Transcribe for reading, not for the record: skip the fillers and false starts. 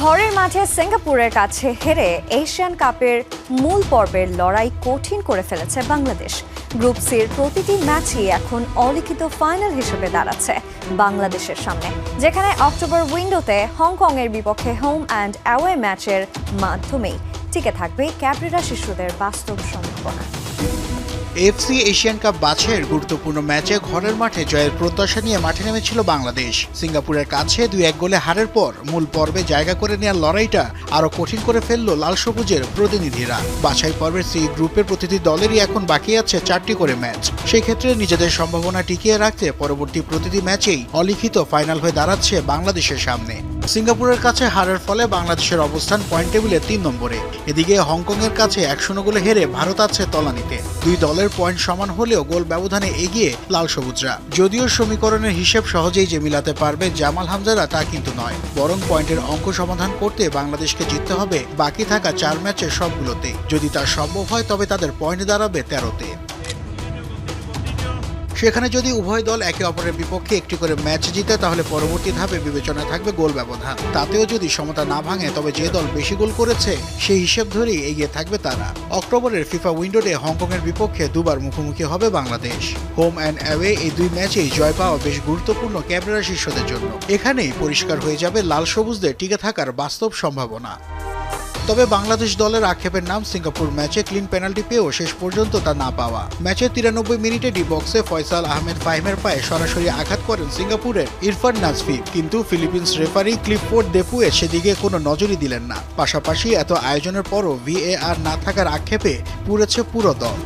ঘরের মাঠে সিঙ্গাপুরের কাছে হেরে এশিয়ান কাপের মূল পর্বের লড়াই কঠিন করে ফেলেছে বাংলাদেশ। গ্রুপ সির প্রতিটি ম্যাচই এখন অলিখিত ফাইনাল হিসেবে দাঁড়াচ্ছে বাংলাদেশের সামনে, যেখানে অক্টোবর উইন্ডোতে হংকংয়ের বিপক্ষে হোম অ্যান্ড অ্যাওয়ে ম্যাচের মাধ্যমেই টিকে থাকবে ক্যাবরেরা শিশুদের বাস্তব সম্ভাবনা। এফসি এশিয়ান কাপ বাছাইয়ের গুরুত্বপূর্ণ ম্যাচে ঘরের মাঠে জয়ের প্রত্যাশা নিয়ে মাঠে নেমেছিল বাংলাদেশ। সিঙ্গাপুরের কাছে 2-1 গোলে হারের পর মূল পর্বে জায়গা করে নেওয়ার লড়াইটা আরও কঠিন করে ফেলল লাল সবুজের প্রতিনিধিরা। বাছাই পর্বের সি গ্রুপের প্রতিটি দলেরই এখন বাকি আছে 4টি করে ম্যাচ। সেই ক্ষেত্রে নিজেদের সম্ভাবনা টিকিয়ে রাখতে পরবর্তী প্রতিটি ম্যাচেই অলিখিত ফাইনাল হয়ে দাঁড়াচ্ছে বাংলাদেশের সামনে। সিঙ্গাপুরের কাছে হারের ফলে বাংলাদেশের অবস্থান পয়েন্ট টেবিলে 3 নম্বরে। এদিকে হংকংয়ের কাছে 1-0 গোলে হেরে ভারত আছে তলানিতে। দুই দলের পয়েন্ট সমান হলেও গোল ব্যবধানে এগিয়ে লাল সবুজরা। যদিও সমীকরণের হিসেব সহজেই যে মিলাতে পারবে জামাল হামজারা তা কিন্তু নয়, বরং পয়েন্টের অঙ্ক সমাধান করতে বাংলাদেশকে জিততে হবে বাকি থাকা 4 ম্যাচের সবগুলোতে। যদি তা সম্ভব হয় তবে তাদের পয়েন্ট দাঁড়াবে 13তে। সেখানে যদি উভয় দল একে অপরের বিপক্ষে একটি করে ম্যাচ জিতে তাহলে পরবর্তী ধাপে বিবেচনায় থাকবে গোল ব্যবধান। তাতেও যদি সমতা না ভাঙে তবে যে দল বেশি গোল করেছে সেই হিসেব ধরেই এগিয়ে থাকবে তারা। অক্টোবরের ফিফা উইন্ডোতে হংকংয়ের বিপক্ষে দুবার মুখোমুখি হবে বাংলাদেশ। হোম অ্যান্ড অ্যাওয়ে এই দুই ম্যাচেই জয় পাওয়া বেশ গুরুত্বপূর্ণ ক্যাবরেরা শিষ্যদের জন্য। এখানেই পরিষ্কার হয়ে যাবে লাল সবুজদের টিকে থাকার বাস্তব সম্ভাবনা। তবে বাংলাদেশ দলের আক্ষেপের নাম সিঙ্গাপুর ম্যাচে ক্লিন পেনাল্টি পেয়েও শেষ পর্যন্ত তা না পাওয়া। ম্যাচের 93 মিনিটে ডি বক্সে ফয়সাল আহমেদ ফাহিমের পায়ে সরাসরি আঘাত করেন সিঙ্গাপুরের ইরফান নাজফি, কিন্তু ফিলিপিন্স রেফারি ক্লিফোর্ড দেপুয়ে সেদিকে কোনো নজরই দিলেন না। পাশাপাশি এত আয়োজনের পরও ভিএআর না থাকার আক্ষেপে পুড়েছে পুরো দল।